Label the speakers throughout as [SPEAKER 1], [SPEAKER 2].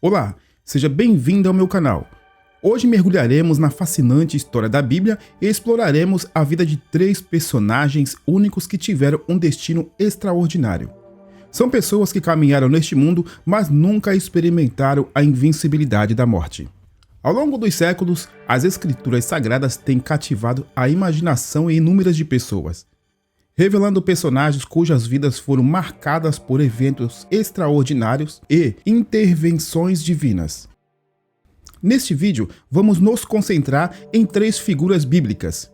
[SPEAKER 1] Olá, seja bem-vindo ao meu canal. Hoje mergulharemos na fascinante história da Bíblia e exploraremos a vida de 3 personagens únicos que tiveram um destino extraordinário. São pessoas que caminharam neste mundo, mas nunca experimentaram a invencibilidade da morte. Ao longo dos séculos, as escrituras sagradas têm cativado a imaginação em inúmeras de pessoas, revelando personagens cujas vidas foram marcadas por eventos extraordinários e intervenções divinas. Neste vídeo, vamos nos concentrar em 3 figuras bíblicas.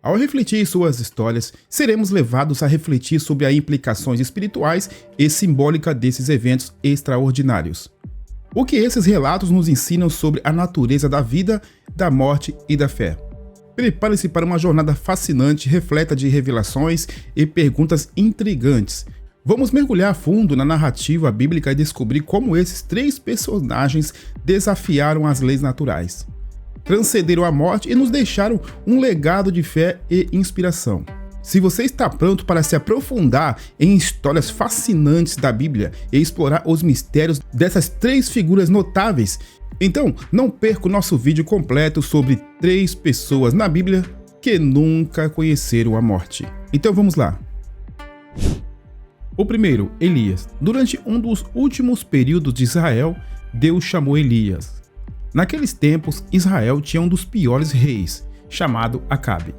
[SPEAKER 1] Ao refletir suas histórias, seremos levados a refletir sobre as implicações espirituais e simbólicas desses eventos extraordinários. O que esses relatos nos ensinam sobre a natureza da vida, da morte e da fé. Prepare-se para uma jornada fascinante, repleta de revelações e perguntas intrigantes. Vamos mergulhar a fundo na narrativa bíblica e descobrir como esses 3 personagens desafiaram as leis naturais, transcenderam a morte e nos deixaram um legado de fé e inspiração. Se você está pronto para se aprofundar em histórias fascinantes da Bíblia e explorar os mistérios dessas 3 figuras notáveis, então não perca o nosso vídeo completo sobre 3 pessoas na Bíblia que nunca conheceram a morte. Então vamos lá. O primeiro, Elias. Durante um dos últimos períodos de Israel, Deus chamou Elias. Naqueles tempos, Israel tinha um dos piores reis, chamado Acabe.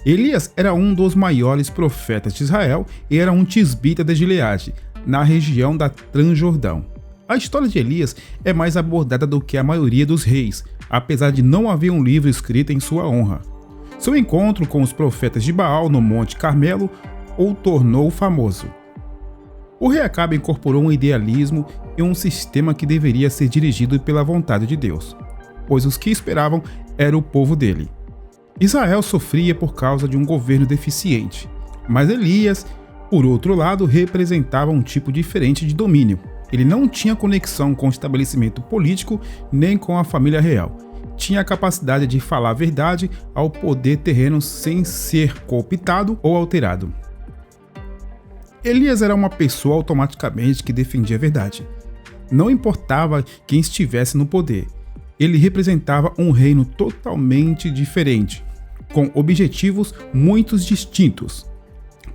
[SPEAKER 1] Elias era um dos maiores profetas de Israel e era um tisbita de Gileade, na região da Transjordão. A história de Elias é mais abordada do que a maioria dos reis, apesar de não haver um livro escrito em sua honra. Seu encontro com os profetas de Baal no Monte Carmelo o tornou famoso. O rei Acabe incorporou um idealismo e um sistema que deveria ser dirigido pela vontade de Deus, pois os que esperavam era o povo dele. Israel sofria por causa de um governo deficiente, mas Elias, por outro lado, representava um tipo diferente de domínio. Ele não tinha conexão com o estabelecimento político nem com a família real. Tinha a capacidade de falar a verdade ao poder terreno sem ser cooptado ou alterado. Elias era uma pessoa automaticamente que defendia a verdade. Não importava quem estivesse no poder. Ele representava um reino totalmente diferente, com objetivos muito distintos.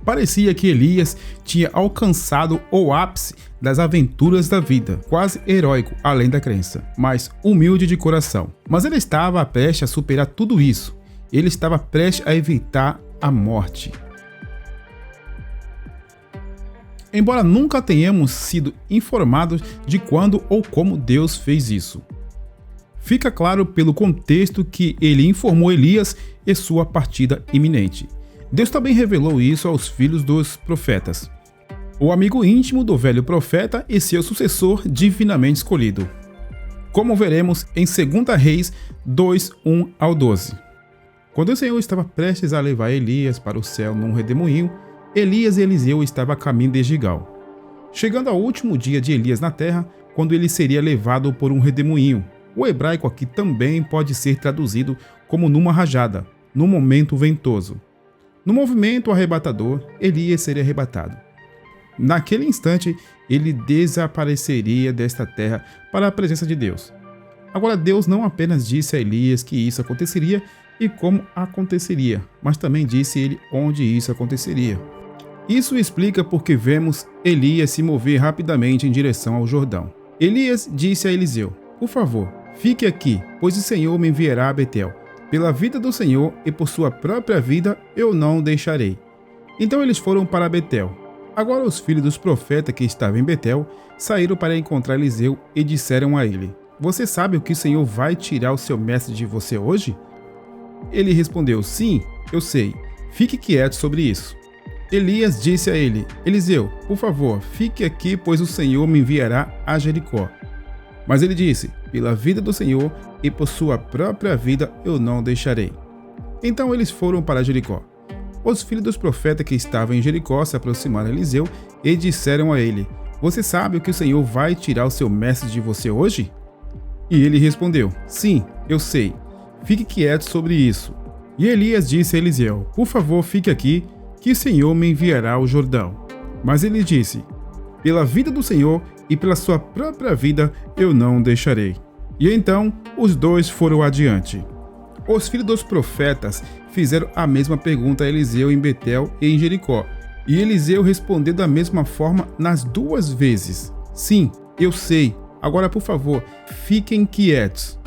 [SPEAKER 1] Parecia que Elias tinha alcançado o ápice das aventuras da vida, quase heróico além da crença, mas humilde de coração. Mas ele estava prestes a superar tudo isso. Ele estava prestes a evitar a morte. Embora nunca tenhamos sido informados de quando ou como Deus fez isso, fica claro pelo contexto que ele informou Elias e sua partida iminente. Deus também revelou isso aos filhos dos profetas, o amigo íntimo do velho profeta e seu sucessor divinamente escolhido, como veremos em 2 Reis 2, 1 ao 12. Quando o Senhor estava prestes a levar Elias para o céu num redemoinho, Elias e Eliseu estavam a caminho de Gigal. Chegando ao último dia de Elias na terra, quando ele seria levado por um redemoinho. O hebraico aqui também pode ser traduzido como numa rajada, num momento ventoso. No movimento arrebatador, Elias seria arrebatado. Naquele instante, ele desapareceria desta terra para a presença de Deus. Agora, Deus não apenas disse a Elias que isso aconteceria e como aconteceria, mas também disse ele onde isso aconteceria. Isso explica porque vemos Elias se mover rapidamente em direção ao Jordão. Elias disse a Eliseu: "Por favor, fique aqui, pois o Senhor me enviará a Betel. Pela vida do Senhor e por sua própria vida eu não o deixarei." Então eles foram para Betel. Agora os filhos dos profetas que estavam em Betel saíram para encontrar Eliseu e disseram a ele: "Você sabe o que o Senhor vai tirar o seu mestre de você hoje?" Ele respondeu: "Sim, eu sei. Fique quieto sobre isso." Elias disse a ele: "Eliseu, por favor, fique aqui, pois o Senhor me enviará a Jericó." Mas ele disse: "Pela vida do Senhor e por sua própria vida eu não o deixarei." Então eles foram para Jericó. Os filhos dos profetas que estavam em Jericó se aproximaram a Eliseu e disseram a ele: "Você sabe o que o Senhor vai tirar o seu mestre de você hoje?" E ele respondeu: "Sim, eu sei. Fique quieto sobre isso." E Elias disse a Eliseu: "Por favor, fique aqui, que o Senhor me enviará ao Jordão." Mas ele disse: Pela vida do Senhor e pela sua própria vida eu não o deixarei. E então os dois foram adiante. Os filhos dos profetas fizeram a mesma pergunta a Eliseu em Betel e em Jericó, e Eliseu respondeu da mesma forma nas duas vezes: sim, eu sei, agora por favor, fiquem quietos.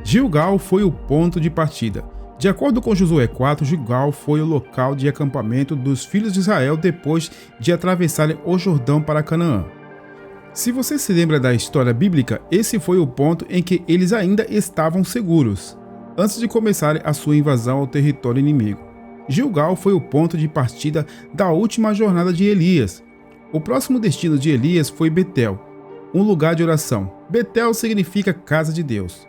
[SPEAKER 1] Gilgal foi o ponto de partida. De acordo com Josué 4, Gilgal foi o local de acampamento dos filhos de Israel depois de atravessarem o Jordão para Canaã. Se você se lembra da história bíblica, esse foi o ponto em que eles ainda estavam seguros, antes de começarem a sua invasão ao território inimigo. Gilgal foi o ponto de partida da última jornada de Elias. O próximo destino de Elias foi Betel, um lugar de oração. Betel significa casa de Deus.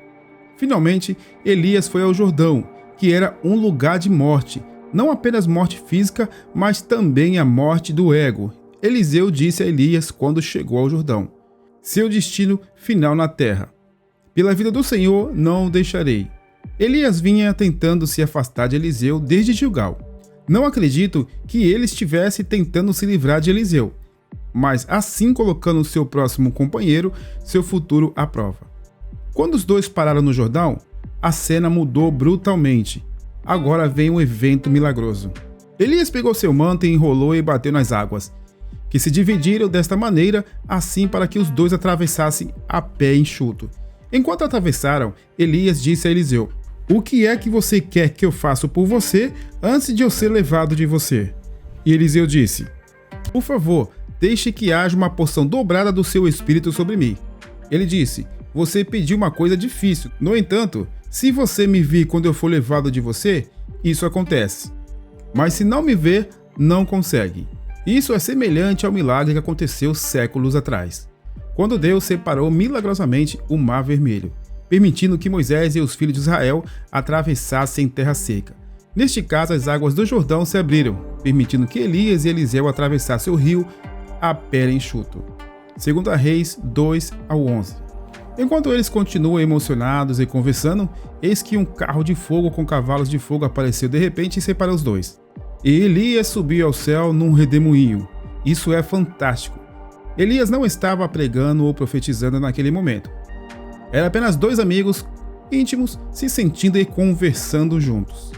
[SPEAKER 1] Finalmente, Elias foi ao Jordão, que era um lugar de morte, não apenas morte física, mas também a morte do ego. Eliseu disse a Elias quando chegou ao Jordão: seu destino final na terra. Pela vida do Senhor não o deixarei. Elias vinha tentando se afastar de Eliseu desde Gilgal. Não acredito que ele estivesse tentando se livrar de Eliseu, mas assim colocando seu próximo companheiro, seu futuro à prova. Quando os dois pararam no Jordão, a cena mudou brutalmente. Agora vem um evento milagroso. Elias pegou seu manto e enrolou e bateu nas águas, que se dividiram desta maneira, assim para que os dois atravessassem a pé enxuto. Enquanto atravessaram, Elias disse a Eliseu: o que é que você quer que eu faça por você antes de eu ser levado de você? E Eliseu disse: por favor, deixe que haja uma porção dobrada do seu espírito sobre mim. Ele disse: você pediu uma coisa difícil. No entanto, se você me vir quando eu for levado de você, isso acontece. Mas se não me ver, não consegue. Isso é semelhante ao milagre que aconteceu séculos atrás, quando Deus separou milagrosamente o Mar Vermelho, permitindo que Moisés e os filhos de Israel atravessassem terra seca. Neste caso, as águas do Jordão se abriram, permitindo que Elias e Eliseu atravessassem o rio a pé enxuto. 2 Reis 2-11. Enquanto eles continuam emocionados e conversando, eis que um carro de fogo com cavalos de fogo apareceu de repente e separou os dois. E Elias subiu ao céu num redemoinho. Isso é fantástico. Elias não estava pregando ou profetizando naquele momento. Era apenas dois amigos íntimos se sentindo e conversando juntos.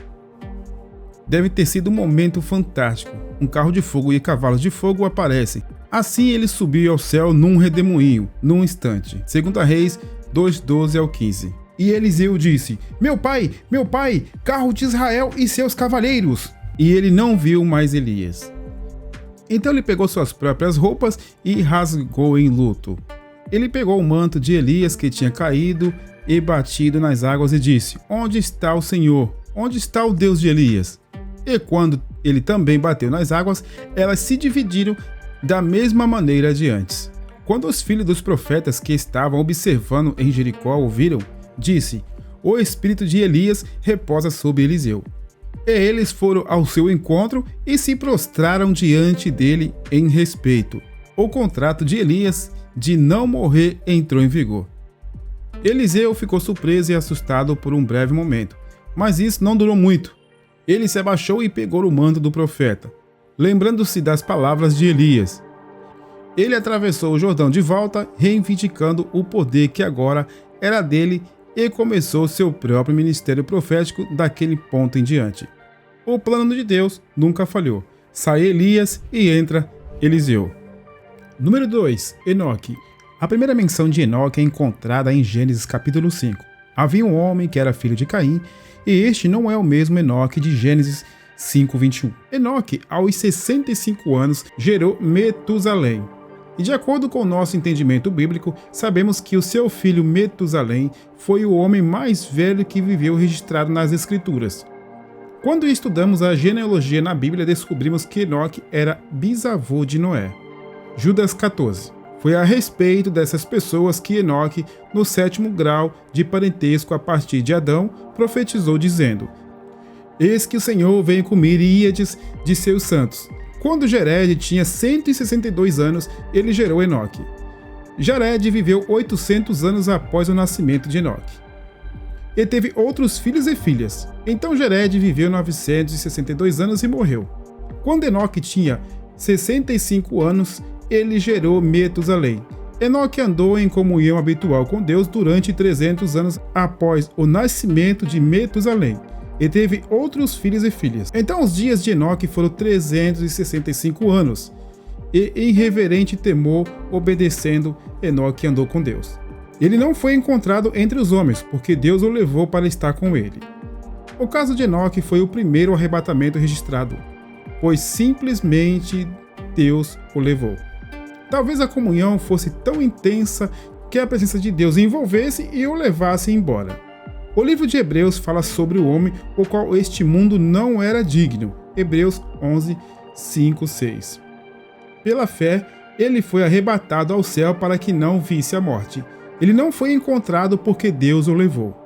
[SPEAKER 1] Deve ter sido um momento fantástico. Um carro de fogo e cavalos de fogo aparecem. Assim ele subiu ao céu num redemoinho, num instante. 2 Reis 2:12-15. E Eliseu disse: meu pai, carro de Israel e seus cavaleiros. E ele não viu mais Elias. Então ele pegou suas próprias roupas e rasgou em luto. Ele pegou o manto de Elias que tinha caído e batido nas águas e disse: onde está o Senhor? Onde está o Deus de Elias? E quando ele também bateu nas águas, elas se dividiram da mesma maneira de antes. Quando os filhos dos profetas que estavam observando em Jericó ouviram, disse: o espírito de Elias reposa sobre Eliseu. E eles foram ao seu encontro e se prostraram diante dele em respeito. O contrato de Elias de não morrer entrou em vigor. Eliseu ficou surpreso e assustado por um breve momento, mas isso não durou muito. Ele se abaixou e pegou o manto do profeta, lembrando-se das palavras de Elias. Ele atravessou o Jordão de volta, reivindicando o poder que agora era dele, e começou seu próprio ministério profético daquele ponto em diante. O plano de Deus nunca falhou. Sai Elias e entra Eliseu. Número 2. Enoque. A primeira menção de Enoque é encontrada em Gênesis capítulo 5. Havia um homem que era filho de Caim, e este não é o mesmo Enoque de Gênesis 5:21. Enoque, aos 65 anos, gerou Metusalém. E de acordo com o nosso entendimento bíblico, sabemos que o seu filho Metusalém foi o homem mais velho que viveu registrado nas Escrituras. Quando estudamos a genealogia na Bíblia, descobrimos que Enoque era bisavô de Noé. Judas 14. Foi a respeito dessas pessoas que Enoque, no 7º grau de parentesco a partir de Adão, profetizou dizendo: eis que o Senhor vem com miríades de seus santos. Quando Jared tinha 162 anos, ele gerou Enoque. Jared viveu 800 anos após o nascimento de Enoque. E teve outros filhos e filhas. Então Jared viveu 962 anos e morreu. Quando Enoque tinha 65 anos, ele gerou Metusalém. Enoque andou em comunhão habitual com Deus durante 300 anos após o nascimento de Metusalém, e teve outros filhos e filhas. Então os dias de Enoque foram 365 anos, e em reverente temor, obedecendo, Enoque andou com Deus. Ele não foi encontrado entre os homens, porque Deus o levou para estar com ele. O caso de Enoque foi o primeiro arrebatamento registrado, pois simplesmente Deus o levou. Talvez a comunhão fosse tão intensa que a presença de Deus envolvesse e o levasse embora. O livro de Hebreus fala sobre o homem o qual este mundo não era digno. Hebreus 11, 5, 6. Pela fé, ele foi arrebatado ao céu para que não visse a morte. Ele não foi encontrado porque Deus o levou.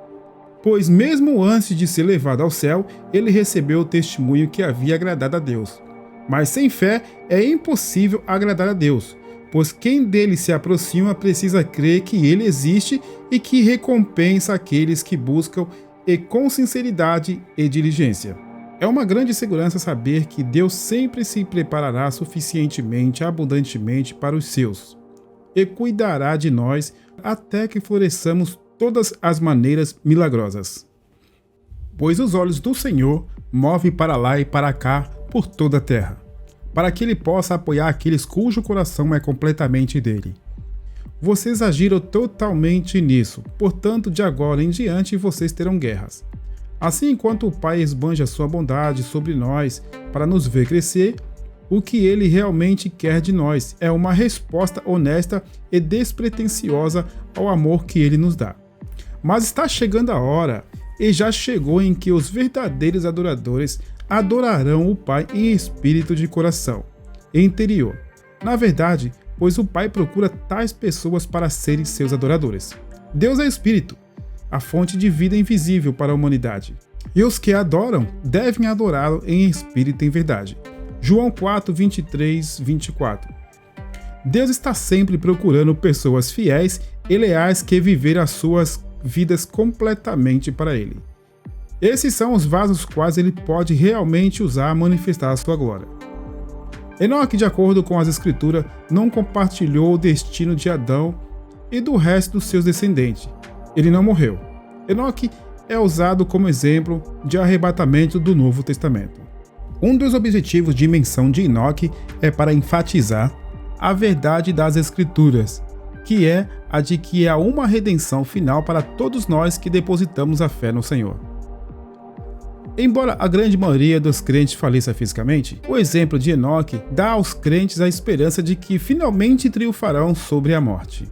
[SPEAKER 1] Pois mesmo antes de ser levado ao céu, ele recebeu o testemunho que havia agradado a Deus. Mas sem fé é impossível agradar a Deus, pois quem dele se aproxima precisa crer que ele existe e que recompensa aqueles que buscam e com sinceridade e diligência. É uma grande segurança saber que Deus sempre se preparará suficientemente, abundantemente para os seus, e cuidará de nós até que floresçamos todas as maneiras milagrosas. Pois os olhos do Senhor movem para lá e para cá por toda a terra, para que ele possa apoiar aqueles cujo coração é completamente dele. Vocês agiram totalmente nisso, portanto, de agora em diante vocês terão guerras. Assim, enquanto o Pai esbanja sua bondade sobre nós para nos ver crescer, o que ele realmente quer de nós é uma resposta honesta e despretensiosa ao amor que ele nos dá. Mas está chegando a hora, e já chegou, em que os verdadeiros adoradores adorarão o Pai em espírito de coração e interior. Na verdade, pois o Pai procura tais pessoas para serem seus adoradores. Deus é espírito, a fonte de vida invisível para a humanidade. E os que adoram devem adorá-lo em espírito e em verdade. João 4, 23, 24. Deus está sempre procurando pessoas fiéis e leais que viveram as suas vidas completamente para Ele. Esses são os vasos quais Ele pode realmente usar a manifestar a sua glória. Enoque, de acordo com as Escrituras, não compartilhou o destino de Adão e do resto dos seus descendentes. Ele não morreu. Enoque é usado como exemplo de arrebatamento do Novo Testamento. Um dos objetivos de menção de Enoque é para enfatizar a verdade das Escrituras, que é a de que há uma redenção final para todos nós que depositamos a fé no Senhor. Embora a grande maioria dos crentes faleça fisicamente, o exemplo de Enoque dá aos crentes a esperança de que finalmente triunfarão sobre a morte.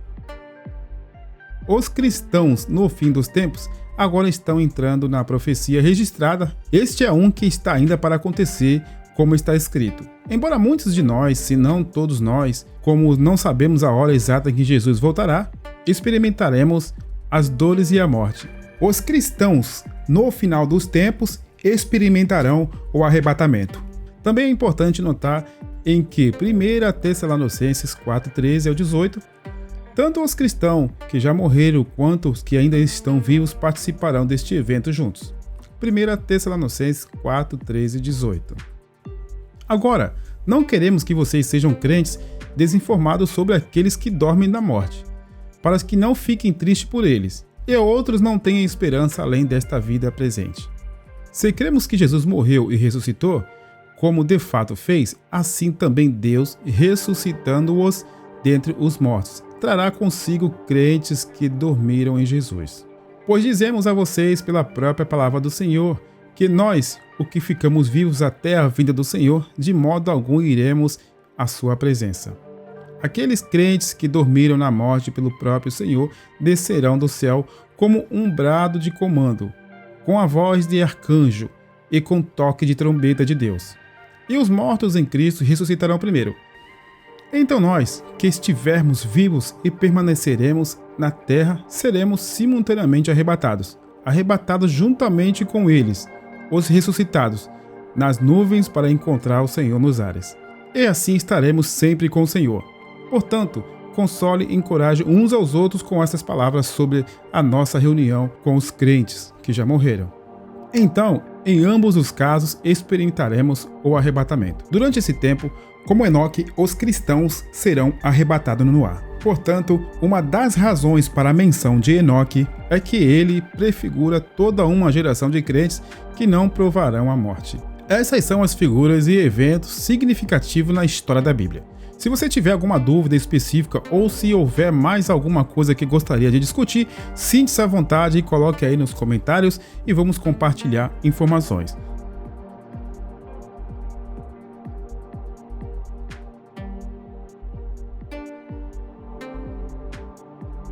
[SPEAKER 1] Os cristãos, no fim dos tempos, agora estão entrando na profecia registrada. Este é um que está ainda para acontecer, como está escrito. Embora muitos de nós, se não todos nós, como não sabemos a hora exata em que Jesus voltará, experimentaremos as dores e a morte. Os cristãos, no final dos tempos, experimentarão o arrebatamento. Também é importante notar em que 1 Tessalonicenses 4:13 ao 18, tanto os cristãos que já morreram quanto os que ainda estão vivos participarão deste evento juntos. 1 Tessalonicenses 4:13 e 18. Agora, não queremos que vocês sejam crentes desinformados sobre aqueles que dormem na morte, para que não fiquem tristes por eles, e outros não tenham esperança além desta vida presente. Se cremos que Jesus morreu e ressuscitou, como de fato fez, assim também Deus, ressuscitando-os dentre os mortos, trará consigo crentes que dormiram em Jesus. Pois dizemos a vocês pela própria palavra do Senhor, que nós, o que ficamos vivos até a vinda do Senhor, de modo algum iremos à sua presença. Aqueles crentes que dormiram na morte pelo próprio Senhor descerão do céu como um brado de comando, com a voz de arcanjo e com toque de trombeta de Deus. E os mortos em Cristo ressuscitarão primeiro. Então nós, que estivermos vivos e permaneceremos na terra, seremos simultaneamente arrebatados juntamente com eles, os ressuscitados, nas nuvens para encontrar o Senhor nos ares. E assim estaremos sempre com o Senhor. Portanto, console e encoraje uns aos outros com essas palavras sobre a nossa reunião com os crentes que já morreram. Então, em ambos os casos, experimentaremos o arrebatamento. Durante esse tempo, Como Enoque, os cristãos serão arrebatados no ar. Portanto, uma das razões para a menção de Enoque é que ele prefigura toda uma geração de crentes que não provarão a morte. Essas são as figuras e eventos significativos na história da Bíblia. Se você tiver alguma dúvida específica ou se houver mais alguma coisa que gostaria de discutir, sinta-se à vontade e coloque aí nos comentários e vamos compartilhar informações.